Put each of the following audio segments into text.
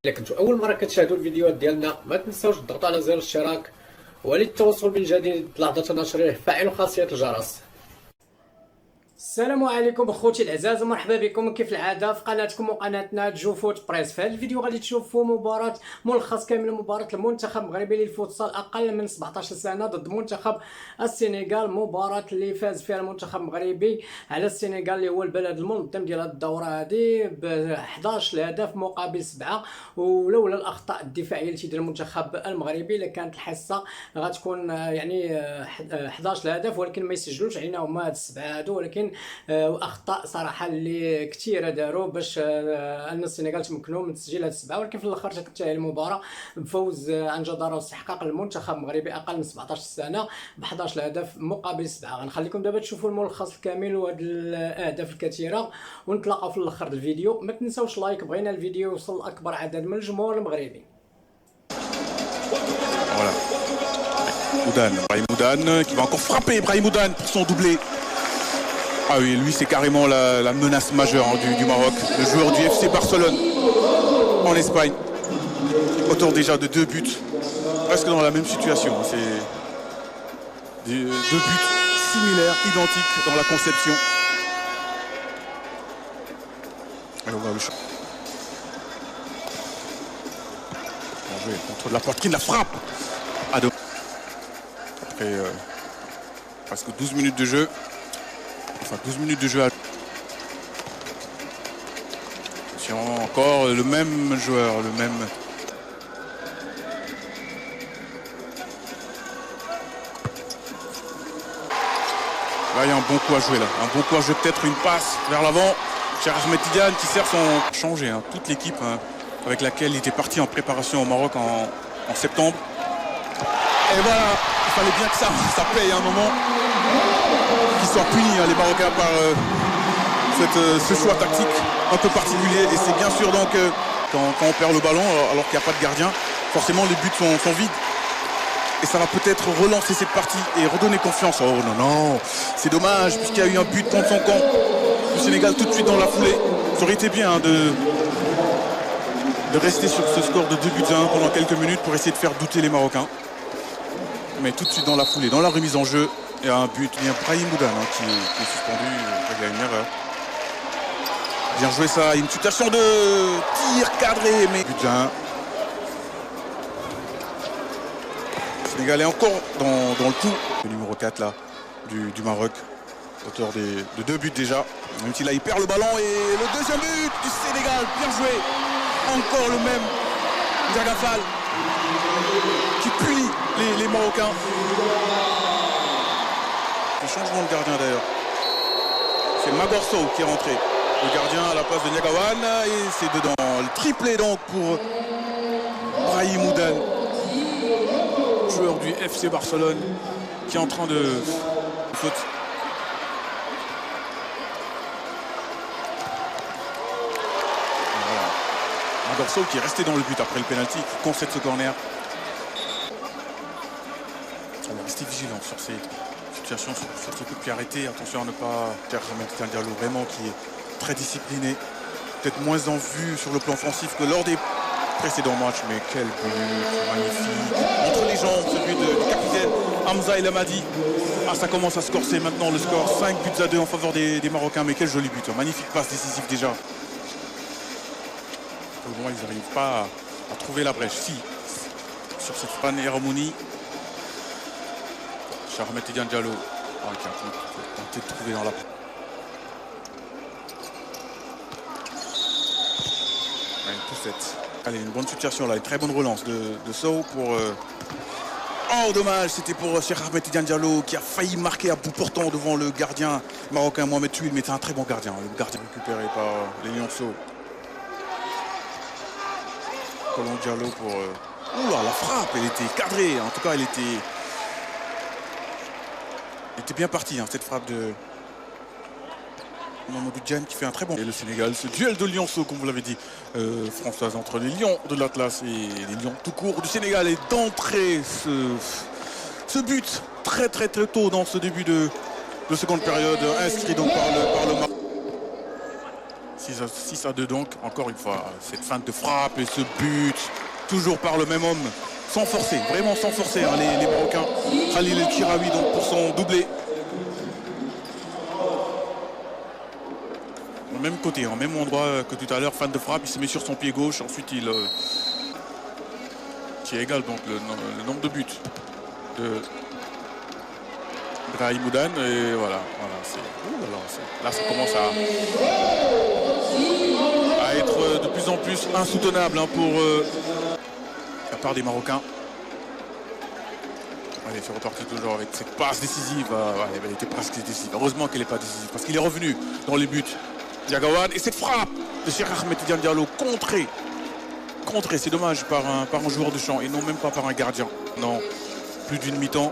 إلا كنتو أول مرة كتشاهدوا الفيديوهات ديالنا ما تنساوش تضغطوا على زر الاشتراك وللتواصل بالجديد لحظة نشره فعلوا خاصية الجرس. السلام عليكم اخوتي العزاز ومرحبا بكم كيف العاده في قناتكم وقناتنا جو فوت بريس. في هذا الفيديو غادي تشوفوا ملخص كامل مباراه المنتخب المغربي للفوتسال اقل من 17 سنه ضد منتخب السنغال، مباراه اللي فاز فيها المنتخب المغربي على السنغال اللي هو البلد المنظم ديال هذه الدوره هذه ب 11 هدف مقابل 7، ولولا الاخطاء الدفاعيه اللي تيدير المنتخب المغربي لكانت الحصه غتكون يعني 11 هدف، ولكن ما يسجلوش علينا هما هاد السبعه هادو، ولكن واخطاء صراحه اللي كثيره داروا باش ان السنغال تمكنوا من تسجيل هاد السبعه، ولكن في الاخر تنتهي المباراه بفوز عن جداره واستحقاق المنتخب المغربي اقل من 17 سنه ب 11 هدف مقابل 7. غنخليكم دابا تشوفوا الملخص الكامل وهاد الاهداف الكثيره ونتلاقاو في الاخر الفيديو. ما تنساوش لايك، بغينا الفيديو يوصل لاكبر عدد من الجمهور المغربي. Voilà. Moudane, Brahim Moudane qui va encore frapper Brahim Moudane pour son doublé. Ah oui, lui c'est carrément la menace majeure du Maroc, le joueur du FC Barcelone en Espagne. Auteur déjà de 2 buts, presque dans la même situation. C'est 2 buts similaires, identiques dans la conception. Alors on va le champ. Bien joué, contre la poitrine, la frappe. Après presque 12 minutes de jeu. Enfin 12 minutes de jeu à... Attention, encore le même joueur, le même... Là il y a un bon coup à jouer là. Un bon coup à jouer, peut-être une passe vers l'avant. Cher Ahmed Tidiane qui sert son... Changé, hein, toute l'équipe avec laquelle il était parti en préparation au Maroc en septembre. Et voilà, il fallait bien que ça paye à un moment. Qu'ils soient punis, hein, les Marocains, par ce choix tactique un peu particulier. Et c'est bien sûr donc quand on perd le ballon alors qu'il n'y a pas de gardien, forcément les buts sont vides. Et ça va peut-être relancer cette partie et redonner confiance. Oh non, non, c'est dommage puisqu'il y a eu un but contre son camp du Sénégal tout de suite dans la foulée. Ça aurait été bien hein, de rester sur ce score de 2 buts à 1 pendant quelques minutes pour essayer de faire douter les Marocains. Mais tout de suite dans la foulée, dans la remise en jeu, il y a un but, il y a Brahim Moudane hein, qui est suspendu, il y a une erreur. Bien joué ça, une situation de tir cadré, mais but 1. Le Sénégal est encore dans le coup. Le numéro 4 là, du Maroc, auteur de 2 buts déjà. Même si là il perd le ballon et le deuxième but du Sénégal, bien joué. Encore le même Diagafal qui punit les Marocains. Le changement de gardien d'ailleurs. C'est Magorso qui est rentré. Le gardien à la place de Niagawan et c'est dedans. Le triplé donc pour Brahim Moudane, joueur du FC Barcelone qui est en train de faute. Voilà. Magorso qui est resté dans le but après le penalty, qui concède ce corner. On va rester vigilant sur ces situations, sur ce coup de pied arrêté. Attention à ne pas faire Ahmed Diallo vraiment qui est très discipliné. Peut-être moins en vue sur le plan offensif que lors des précédents matchs. Mais quel but magnifique. Entre les jambes, celui du capitaine Hamza El Hamadi. Ah, ça commence à se corser maintenant le score. 5 buts à 2 en faveur des Marocains. Mais quel joli but. Magnifique passe décisive déjà. Pour le moment, ils n'arrivent pas à trouver la brèche. Si, sur cette panne Eramouni. Ahmed Tidiane Diallo qui a tenté de trouver dans la... Une poussette. Allez, une bonne situation là, une très bonne relance de Sow pour... Oh dommage, c'était pour Cheikh Ahmed Tidiane Diallo qui a failli marquer à bout portant devant le gardien marocain Mohamed Tuil, mais c'est un très bon gardien. Le gardien récupéré par les Lionceaux. Colomb Diallo pour... Oula, la frappe, elle était cadrée, en tout cas elle était bien parti hein, cette frappe de Mamadou Diagne qui fait un très bon. Et le Sénégal, ce duel de lionceaux comme vous l'avez dit Françoise, entre les lions de l'Atlas et les lions tout court du Sénégal, et d'entrer ce but très tôt dans ce début de seconde période inscrit donc par le Maroc. 6 à 2 donc, encore une fois, cette feinte de frappe et ce but, toujours par le même homme, sans forcer, vraiment sans forcer, hein, les Marocains. Khalil El Kiraoui donc pour son doublé. Au même côté, au même endroit que tout à l'heure, feinte de frappe, il se met sur son pied gauche, ensuite il qui égale donc le nombre de buts de Brahim Moudan, et voilà, là ça commence à être de plus en plus insoutenable, hein, pour la part des Marocains. Allez, c'est reparti toujours avec cette passe décisive. Elle était presque décisive. Heureusement qu'elle n'est pas décisive parce qu'il est revenu dans les buts. Diagawan, et cette frappe de Cheikh Ahmed Tidiane Diallo contrée, c'est dommage, par un joueur de champ et non même pas par un gardien. Non, plus d'une mi-temps.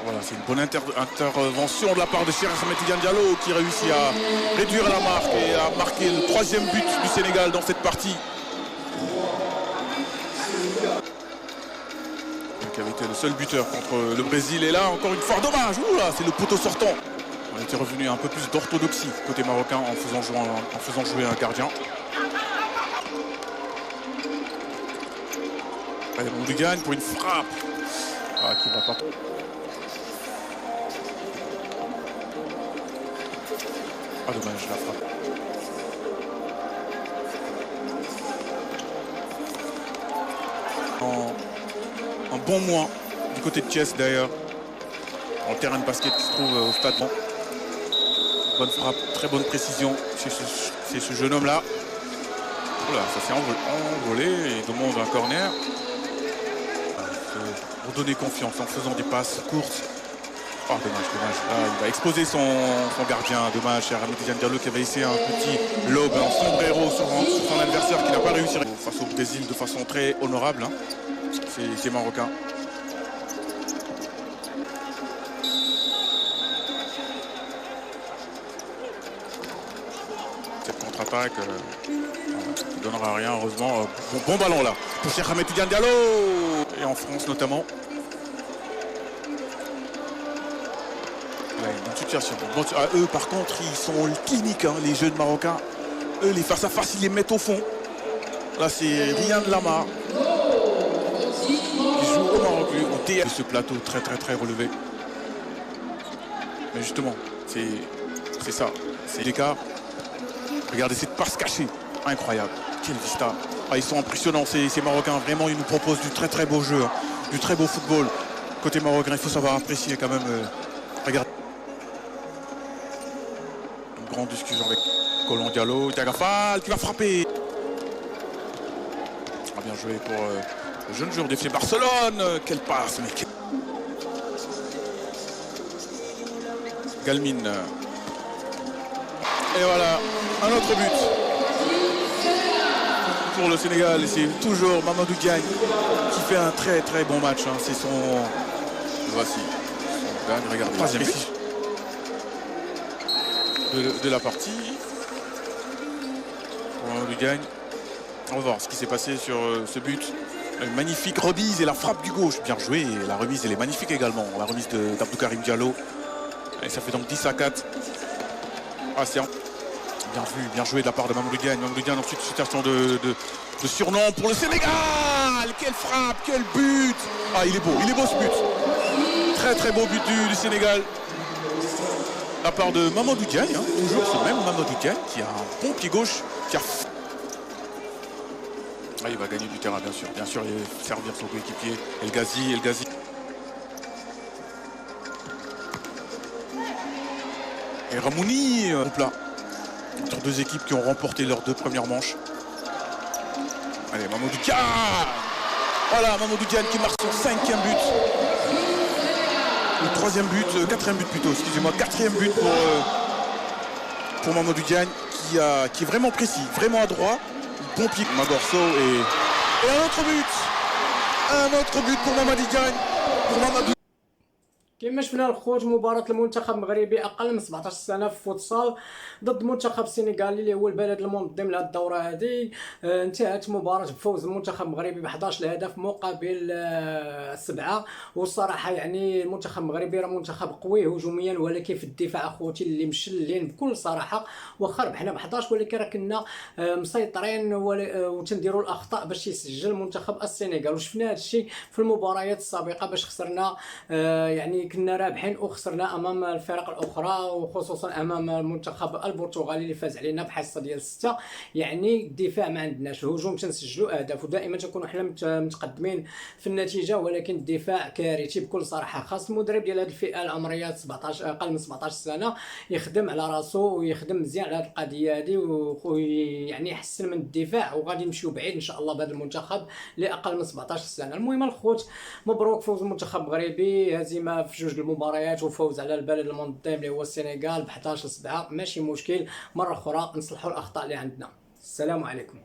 Voilà, c'est une bonne intervention de la part de Cheikh Ahmed Tidiane Diallo qui réussit à réduire la marque et à marquer le 3e but du Sénégal dans cette partie. Qui avait été le seul buteur contre le Brésil, et là encore une fois dommage. Oula, c'est le poteau sortant. On était revenu un peu plus d'orthodoxie côté marocain en faisant jouer un gardien. Allez, on gagne pour une frappe qui va pas. Dommage la frappe. Un bon mois du côté de Thiès d'ailleurs, en terrain de basket qui se trouve au stade. Bonne frappe, très bonne précision c'est ce jeune homme là. Oula, ça s'est envolé et demande un corner. Pour donner confiance en faisant des passes courtes. Oh, dommage. Là, il va exposer son gardien. Dommage, cher Ahmed Tidiane Diallo qui avait essayé un petit lob, un sombrero sur son adversaire qui n'a pas réussi face au Brésil de façon très honorable, hein. C'est marocain. Cette contre-attaque ne donnera rien, heureusement. Bon ballon là pour Cheikh Ahmed Tidiane Diallo. Et en France notamment. Situation. Bon, eux par contre ils sont cliniques, hein, les jeunes marocains. Eux les face à face ils les mettent au fond. Là c'est Ryan Lamar qui joue au Maroc, au TF. Ce plateau très relevé. Mais justement c'est ça, c'est l'écart. Regardez cette passe cachée, incroyable. Quel vista. Ils sont impressionnants ces Marocains. Vraiment ils nous proposent du très beau jeu, hein, du très beau football. Côté marocain il faut savoir apprécier quand même. Regardez. Grande discussion avec Colon Diallo, Diagafal qui va frapper. Bien joué pour le jeune joueur du FC Barcelone. Quelle passe, mec. Galmin. Et voilà, un autre but pour le Sénégal. Et c'est toujours Mamadou Diagne qui fait un très bon match, hein. C'est son... Voici. Son gagne, regardez. Troisième but de la partie. On lui gagne. On va voir ce qui s'est passé sur ce but. Une magnifique remise et la frappe du gauche. Bien joué. Et la remise elle est magnifique également. La remise d'Abdou Karim Diallo. Et ça fait donc 10-4. C'est bien joué de la part de Mamadou Diagne. Mamadou Diagne ensuite situation de surnom pour le Sénégal. Quelle frappe, quel but. Il est beau ce but. Très beau but du Sénégal. La part de Mamadou Diagne, hein, toujours ce même Mamadou Diagne qui a un bon pied gauche, qui a... il va gagner du terrain bien sûr, il va servir son coéquipier El Ghazi. Et Ramouni, là, sur deux équipes qui ont remporté leurs 2 premières manches. Allez, Mamadou Diagne. Voilà, Mamadou Diagne qui marque son 5e but. Le 3e but, 4e but plutôt, excusez-moi, 4e but pour Mamadou Diagne qui est vraiment précis, vraiment adroit, bon pied. Magorso et un autre but pour Mamadou Diagne, كما شفنا الخوت مباراة المنتخب المغربي أقل من 17 سنة في فوتسال ضد المنتخب السنغالي اللي هو البلد المنظم لهذه الدورة هذه. انتهت مباراة بفوز المنتخب المغربي ب 11 هدف مقابل 7. والصراحة يعني المنتخب المغربي راه منتخب قوي هجوميا، ولكن في الدفاع اخوتي اللي مشلين بكل صراحة. واخا ربحنا ب 11 ولكن راه كنا مسيطرين وتنديروا الأخطاء باش يسجل منتخب السنغال. وشفنا هذا الشيء في المباريات السابقة باش خسرنا يعني كنا رابحين وخسرنا امام الفرق الاخرى، وخصوصا امام المنتخب البرتغالي اللي فاز علينا بحصه ديال 6. يعني الدفاع ما عندناش، الهجوم تنسجلوا اهداف ودائما تكونوا حنا متقدمين في النتيجه، ولكن الدفاع كارثي بكل صراحه. خاص المدرب ديال هذه الفئه العمريه 17 اقل من 17 سنه يخدم على راسو ويخدم مزيان على هذه القضيه هذه، ويعني يحسن من الدفاع، وغادي نمشيو بعيد ان شاء الله بهذا المنتخب اللي اقل من 17 سنه. المهم الخوت مبروك فوز المنتخب المغربي، هزيمه في جوج المباريات وفوز على البلد المنظم اللي هو السنغال ب 11-7. ماشي مشكل، مره اخرى نصلحوا الاخطاء اللي عندنا. السلام عليكم.